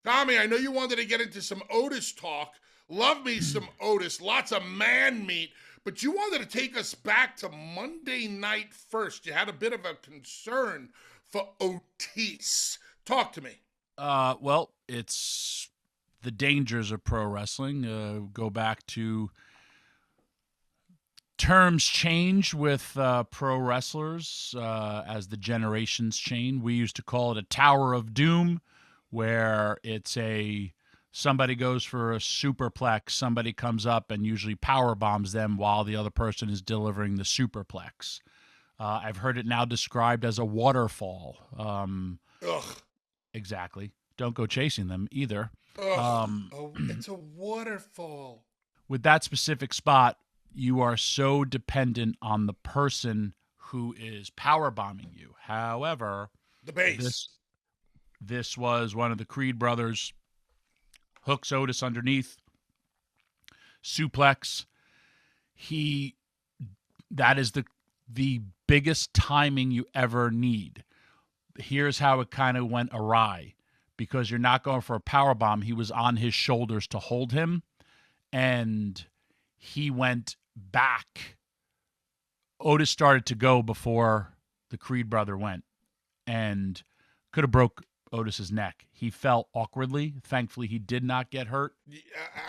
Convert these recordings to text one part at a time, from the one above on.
Tommy, I know you wanted to get into some Otis talk. Love me some Otis. Lots of man meat. But you wanted to take us back to Monday night first. You had a bit of a concern for Otis. Talk to me. Well, it's the dangers of pro wrestling. Go back to terms change with pro wrestlers as the generations change. We used to call it a Tower of Doom, where it's a somebody goes for a superplex, somebody comes up and usually power bombs them while the other person is delivering the superplex. I've heard it now described as a waterfall. Ugh. Exactly. Don't go chasing them either. Ugh. Um, Oh, it's a waterfall. with that specific spot, you are so dependent on the person who is power bombing you. However, The base. this this was one of the Creed brothers, hooks Otis underneath, suplex. He that is the biggest timing you ever need. Here's how it kind of went awry, because you're not going for a power bomb. He was on his shoulders to hold him, and he went back. Otis started to go before the Creed brother went, and could have broke Otis's neck. He fell awkwardly. Thankfully, he did not get hurt.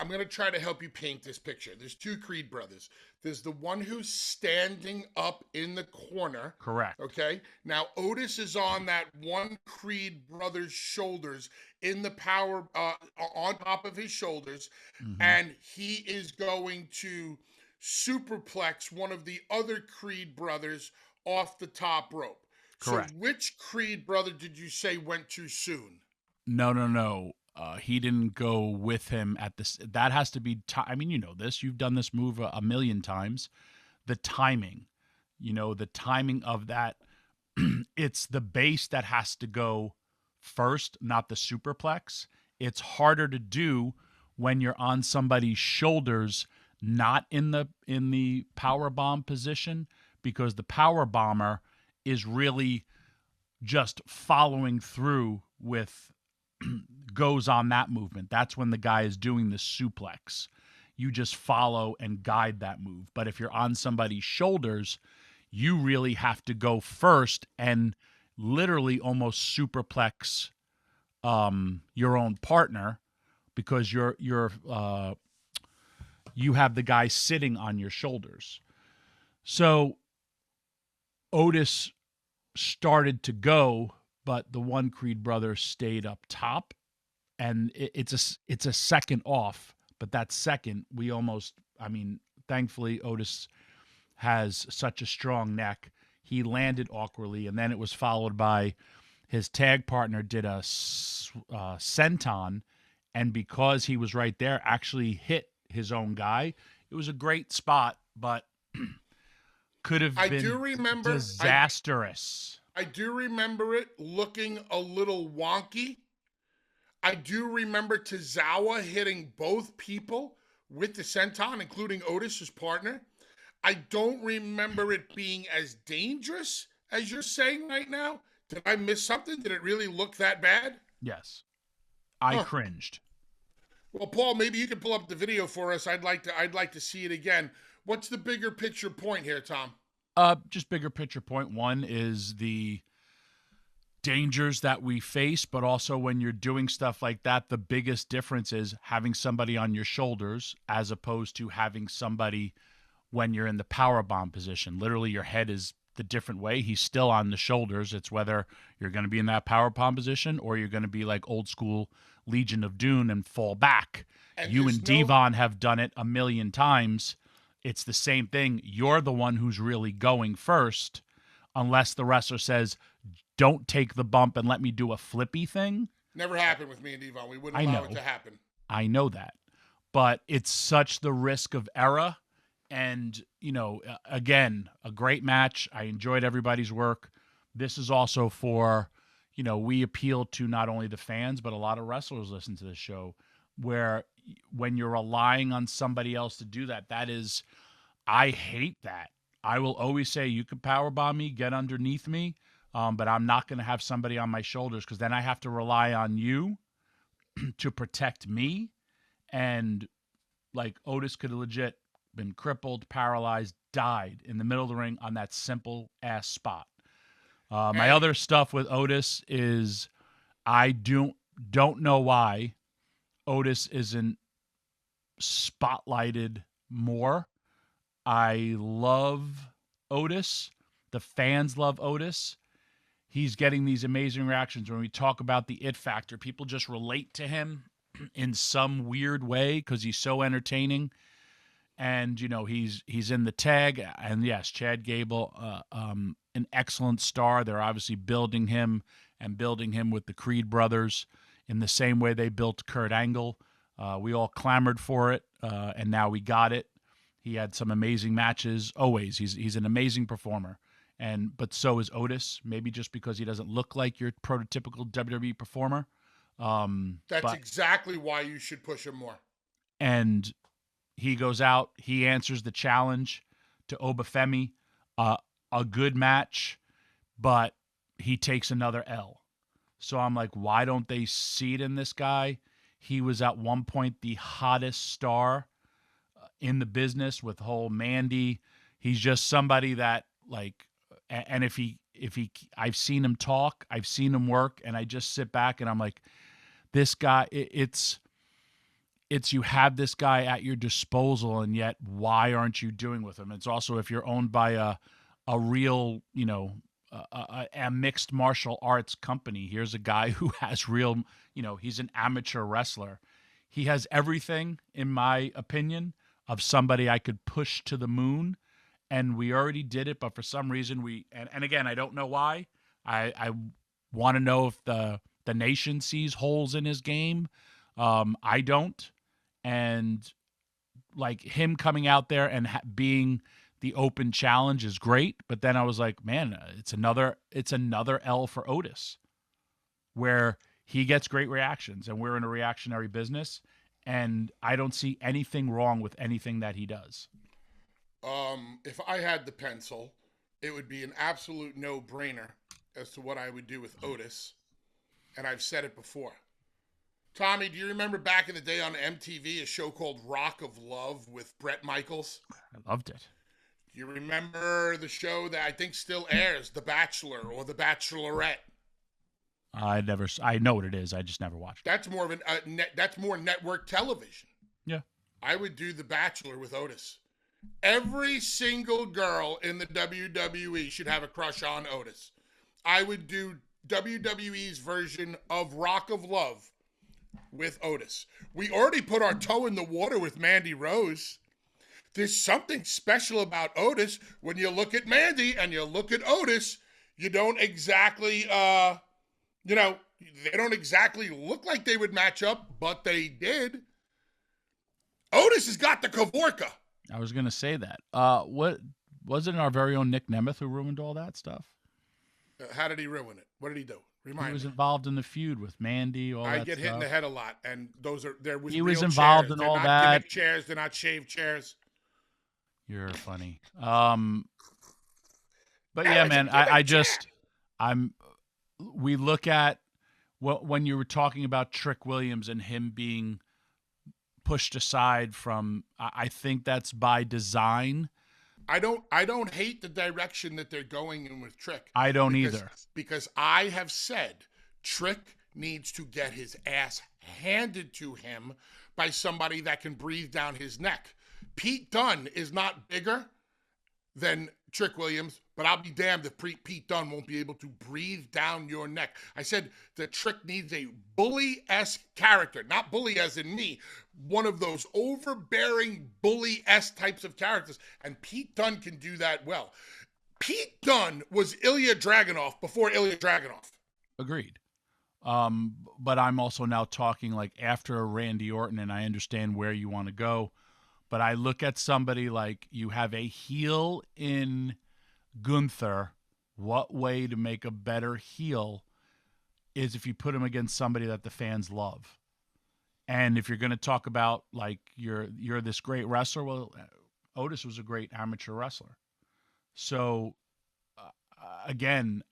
I'm going to try to help you paint this picture. There's two Creed brothers. There's the one who's standing up in the corner. Correct. Okay. Now, Otis is on that one Creed brother's shoulders in the power, on top of his shoulders. Mm-hmm. And he is going to superplex one of the other Creed brothers off the top rope. Correct. So, which Creed brother did you say went too soon? No. He didn't go with him at this. That has to be. I mean, you know this. You've done this move a million times. The timing, the timing of that. It's the base that has to go first, not the superplex. It's harder to do when you're on somebody's shoulders, not in the power bomb position, because the power bomber is really just following through with goes on that movement. That's when the guy is doing the suplex. You just follow and guide that move. But if you're on somebody's shoulders, you really have to go first and literally almost superplex your own partner, because you have the guy sitting on your shoulders. So Otis started to go, but the one Creed brother stayed up top, and it's a second off. But that second, thankfully Otis has such a strong neck. He landed awkwardly, and then it was followed by his tag partner did a senton, and because he was right there, actually hit his own guy. It was a great spot, but could have I been do remember. disastrous. I do remember it looking a little wonky. I do remember Tozawa hitting both people with the senton, including Otis's partner. I don't remember it being as dangerous as you're saying right now. Did I miss something? Did it really look that bad? Yes, I Huh. cringed. Well, Paul, maybe you can pull up the video for us. I'd like to see it again. What's the bigger picture point here, Tom? Just bigger picture point one is the dangers that we face, but also when you're doing stuff like that, the biggest difference is having somebody on your shoulders as opposed to having somebody when you're in the power bomb position. Literally, your head is the different way. He's still on the shoulders. It's whether you're going to be in that power bomb position or you're going to be like old school Legion of Doom and fall back. And You there's and no Devon have done it a million times. It's the same thing. You're the one who's really going first, unless the wrestler says, don't take the bump and let me do a flippy thing. never happened with me and Devon. We wouldn't I allow it know. to happen. I know that. But it's such the risk of error. And, again, a great match. I enjoyed everybody's work. This is also for, we appeal to not only the fans, but a lot of wrestlers listen to this show, where when you're relying on somebody else to do that, I hate that. I will always say, you can powerbomb me, get underneath me, but I'm not going to have somebody on my shoulders, because then I have to rely on you to protect me, and like Otis could have legit been crippled, paralyzed, died in the middle of the ring on that simple ass spot. My Hey, other stuff with Otis is I don't know why Otis isn't spotlighted more. I love Otis. The fans love Otis. He's getting these amazing reactions when we talk about the it factor. People just relate to him in some weird way because he's so entertaining. And he's in the tag, and yes, Chad Gable, an excellent star. They're obviously building him with the Creed brothers in the same way they built Kurt Angle. We all clamored for it, and now we got it. He had some amazing matches. Always, he's an amazing performer, but so is Otis. Maybe just because he doesn't look like your prototypical WWE performer. that's exactly why you should push him more. And he goes out. He answers the challenge to Obafemi. A good match, but he takes another L. So I'm like, why don't they see it in this guy? He was at one point the hottest star in the business with whole Mandy. He's just somebody that like, and if he, I've seen him talk, I've seen him work, and I just sit back and I'm like, this guy, it's you have this guy at your disposal, and yet why aren't you doing with him? It's also if you're owned by a real, a mixed martial arts company. Here's a guy who has real, he's an amateur wrestler. He has everything, in my opinion, of somebody I could push to the moon, and we already did it, but for some reason and again, I don't know why. I want to know if the nation sees holes in his game. I don't. And like him coming out there and being the open challenge is great, but then I was like, man, it's another L for Otis, where he gets great reactions, and we're in a reactionary business, and I don't see anything wrong with anything that he does. If I had the pencil, it would be an absolute no-brainer as to what I would do with Otis, and I've said it before. Tommy, do you remember back in the day on MTV a show called Rock of Love with Bret Michaels? I loved it. Do you remember the show that I think still airs, The Bachelor or The Bachelorette? I know what it is. I just never watched it. That's more of that's more network television. Yeah. I would do The Bachelor with Otis. Every single girl in the WWE should have a crush on Otis. I would do WWE's version of Rock of Love with Otis. We already put our toe in the water with Mandy Rose. There's something special about Otis. When you look at Mandy and you look at Otis, you don't exactly, they don't exactly look like they would match up, but they did. Otis has got the Kavorka. I was going to say that. What wasn't our very own Nic Nemeth who ruined all that stuff? How did he ruin it? What did he do? Remind me. He was involved in the feud with Mandy. All that I get hit in the head a lot, and he was involved chairs. in They're all not that. Gimmick chairs, they're not shaved chairs. You're funny. But yeah, man, we look at when you were talking about Trick Williams and him being pushed aside from, I think that's by design. I don't hate the direction that they're going in with Trick. I don't either. Because I have said Trick needs to get his ass handed to him by somebody that can breathe down his neck. Pete Dunne is not bigger than Trick Williams, but I'll be damned if Pete Dunne won't be able to breathe down your neck. I said that Trick needs a bully-esque character, not bully as in me, one of those overbearing bully-esque types of characters, and Pete Dunne can do that well. Pete Dunne was Ilya Dragunov before Ilya Dragunov. Agreed. But I'm also now talking like after Randy Orton, and I understand where you want to go. But I look at somebody like you have a heel in Gunther. What way to make a better heel is if you put him against somebody that the fans love. And if you're going to talk about like you're this great wrestler, well, Otis was a great amateur wrestler. So again,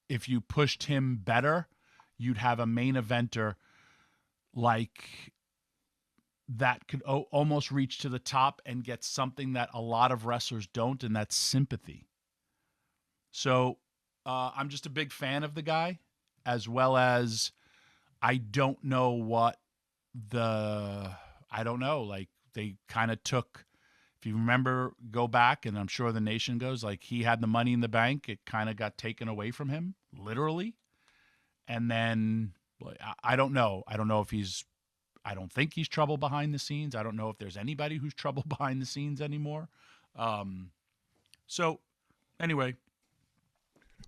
if you pushed him better, you'd have a main eventer like that could almost reach to the top and get something that a lot of wrestlers don't, and that's sympathy. So I'm just a big fan of the guy, as well as I don't know what I don't know. Like they kind of took, if you remember, go back, and I'm sure the nation goes, like he had the money in the bank. It kind of got taken away from him, literally. And then I don't know. I don't know if I don't think he's trouble behind the scenes. I don't know if there's anybody who's trouble behind the scenes anymore. So anyway,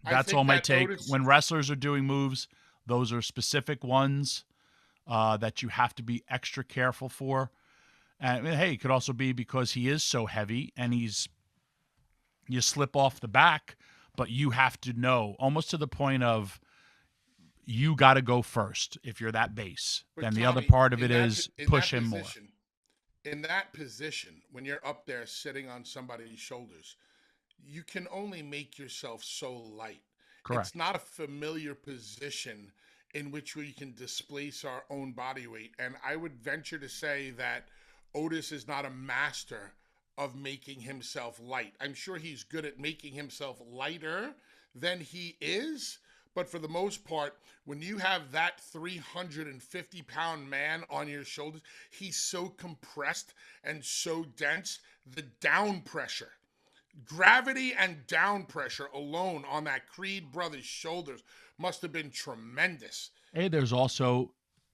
that's all my take. When wrestlers are doing moves, those are specific ones that you have to be extra careful for. And hey, it could also be because he is so heavy and you slip off the back, but you have to know, almost to the point of you got to go first if you're that base. But then Tommy, the other part of it is push him more. In that position, when you're up there sitting on somebody's shoulders, you can only make yourself so light. Correct. It's not a familiar position in which we can displace our own body weight. And I would venture to say that Otis is not a master of making himself light. I'm sure he's good at making himself lighter than he is. But for the most part, when you have that 350-pound man on your shoulders, he's so compressed and so dense, the down pressure, gravity and down pressure alone on that Creed brother's shoulders must have been tremendous. Hey, there's also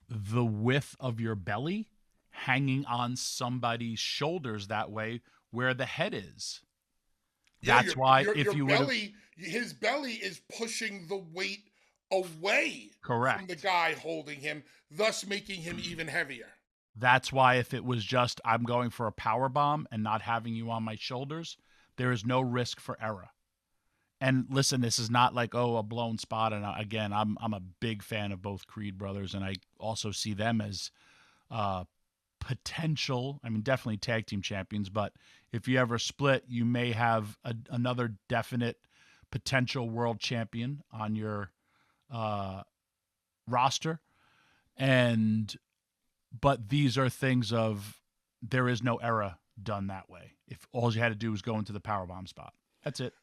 the width of your belly hanging on somebody's shoulders that way where the head is. Yeah, that's why his belly is pushing the weight away from the guy holding him, thus making him even heavier. That's why if it was just I'm going for a power bomb and not having you on my shoulders, there is no risk for error. And listen, this is not like, a blown spot. And again, I'm a big fan of both Creed brothers, and I also see them as potential, definitely tag team champions, but if you ever split, you may have another definite potential world champion on your roster. But these are things of, there is no era done that way. If all you had to do was go into the powerbomb spot, that's it.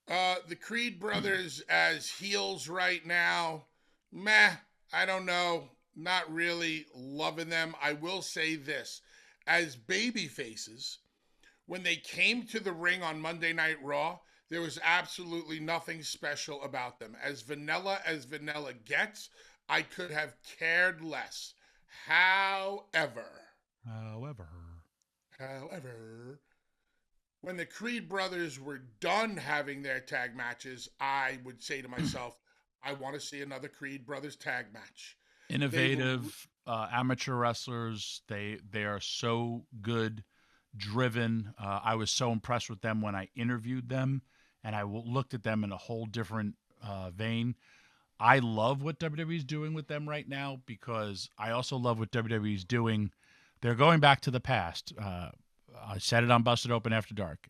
The Creed brothers as heels right now, meh, I don't know. Not really loving them. I will say this. As baby faces, when they came to the ring on Monday Night Raw, there was absolutely nothing special about them. As vanilla gets, I could have cared less. However, when the Creed brothers were done having their tag matches, I would say to myself, I want to see another Creed brothers tag match. Innovative amateur wrestlers. They are so good, driven. I was so impressed with them when I interviewed them, and I looked at them in a whole different vein. I love what WWE is doing with them right now, because I also love what WWE is doing. They're going back to the past. I said it on Busted Open After Dark.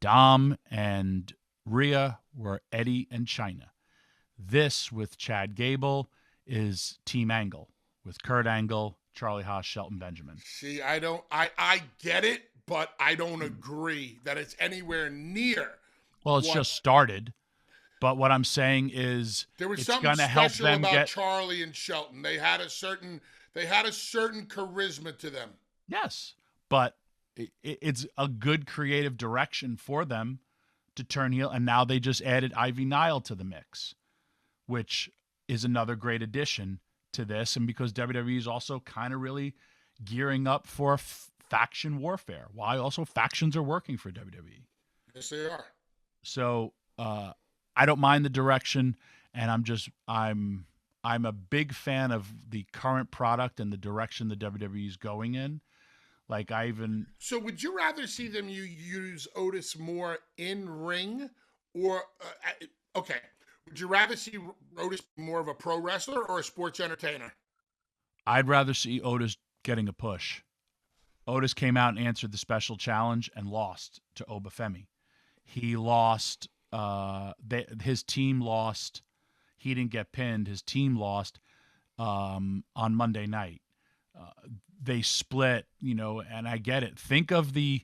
Dom and Rhea were Eddie and Chyna. This with Chad Gable is Team Angle with Kurt Angle, Charlie Haas, Shelton Benjamin. See, I get it, but I don't agree that it's anywhere near. Well, it's just started. But what I'm saying is, there was something special about Charlie and Shelton. They had a certain charisma to them. Yes, but it's a good creative direction for them to turn heel, and now they just added Ivy Nile to the mix, which is another great addition to this. And because WWE is also kind of really gearing up for faction warfare, why also factions are working for WWE. Yes, they are. So I don't mind the direction, and I'm a big fan of the current product and the direction the WWE is going in. So would you rather see them use Otis more in ring, or okay? Would you rather see Otis more of a pro wrestler or a sports entertainer? I'd rather see Otis getting a push. Otis came out and answered the special challenge and lost to Obafemi. He lost. His team lost. He didn't get pinned. His team lost on Monday night. they split, and I get it. Think of the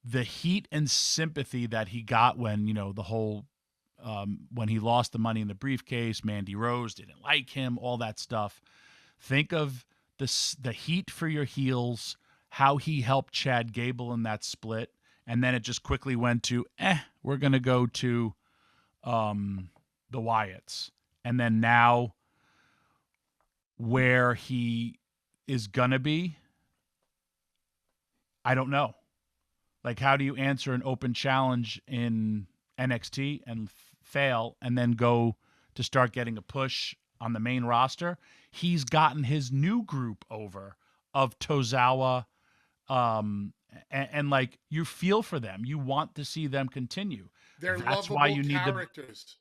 heat and sympathy that he got when, the whole when he lost the money in the briefcase, Mandy Rose didn't like him, all that stuff. Think of the heat for your heels, how he helped Chad Gable in that split, and then it just quickly went to, we're going to go to the Wyatts. And then now where he is going to be, I don't know. Like, how do you answer an open challenge in NXT and fail and then go to start getting a push on the main roster? He's gotten his new group over of Tozawa, and like, you feel for them. You want to see them continue. They're That's lovable why you need characters.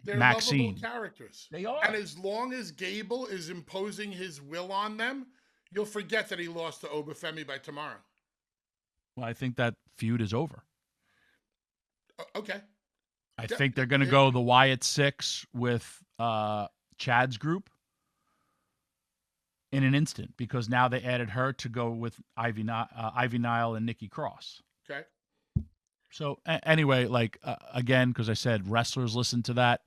They're Maxine. lovable characters. They are. And as long as Gable is imposing his will on them, you'll forget that he lost to Obafemi by tomorrow. Well, I think that feud is over. Okay. I think they're going to go the Wyatt 6 with Chad's group in an instant, because now they added her to go with Ivy Nile and Nikki Cross. Okay. So anyway, like, again, because I said wrestlers listen to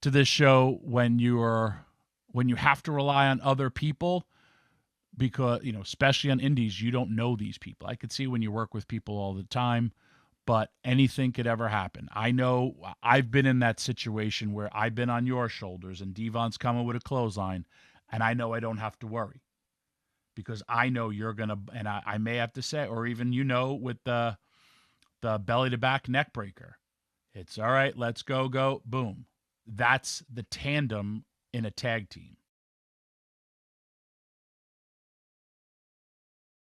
this show when you have to rely on other people, because, especially on indies, you don't know these people. I could see when you work with people all the time, but anything could ever happen. I know I've been in that situation where I've been on your shoulders and Devon's coming with a clothesline, and I know I don't have to worry, because I know you're going to, and I may have to say, or even, with the belly to back neck breaker, it's all right, let's go, boom. That's the tandem in a tag team.